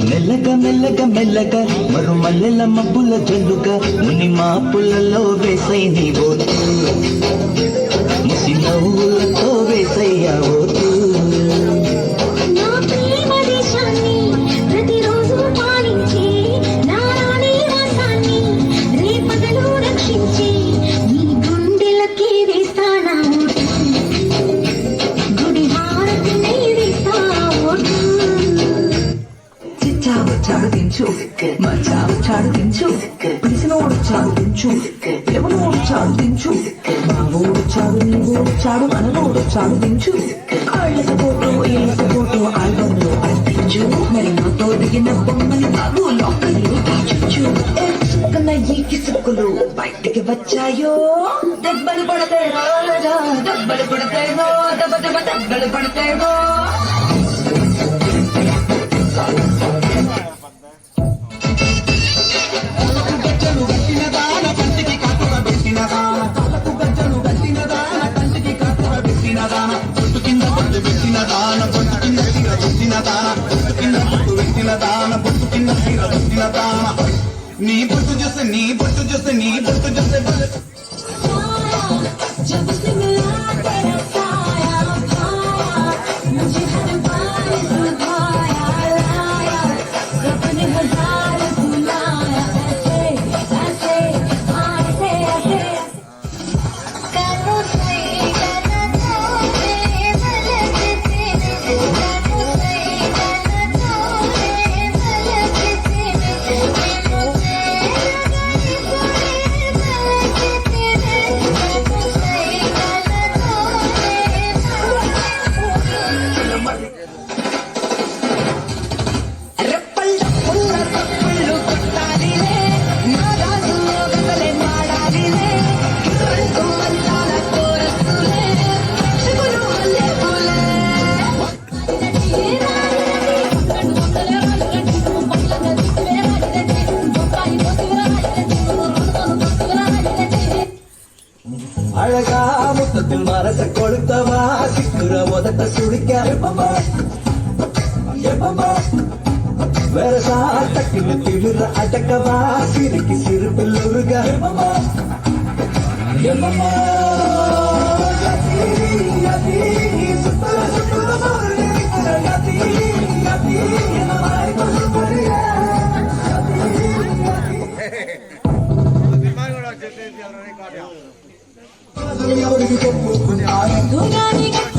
మెల్లగా మెల్లగా మెల్లగా మరు మల్లెల మబ్బుల జల్లుగా ముని మాపులలో వేసై నీ ఓటు ముసి నవ్వులతో వేసయ్యా ఓటు చాడు దించు మా చాడు దించు పిలిచినోడు చాడు దించు పిలవనోడు చాడు దించు మా ఊడు చాడు నీ ఊడు చాడు అననోడు చాడు దించు కాళ్ళ ఫోటో ఇళ్ళ ఫోటో ఆల్బంలో అందించు మరి నాతో దిగిన బొమ్మని బాబు లోకల్లో దాచు ఎత్తుకున్న ఈ కిసుకులు బయటికి వచ్చాయో దెబ్బలు పడతాయో దెబ్బలు పడతాయో దెబ్బ దెబ్బ దెబ్బలు పడతాయో నీ బొట్టు చూస్తే నీ బొట్టు చూస్తే నీ బొట్టు చూస్తే அழகா முத்தத்தில் மரச கொடுத்தவா சிக்குற முதட்ட சுடிக்க வேற சாட்டக்கின்னு திமிர அடக்கவா சிரிக்கு சிறுப்பில் உருக దునియాని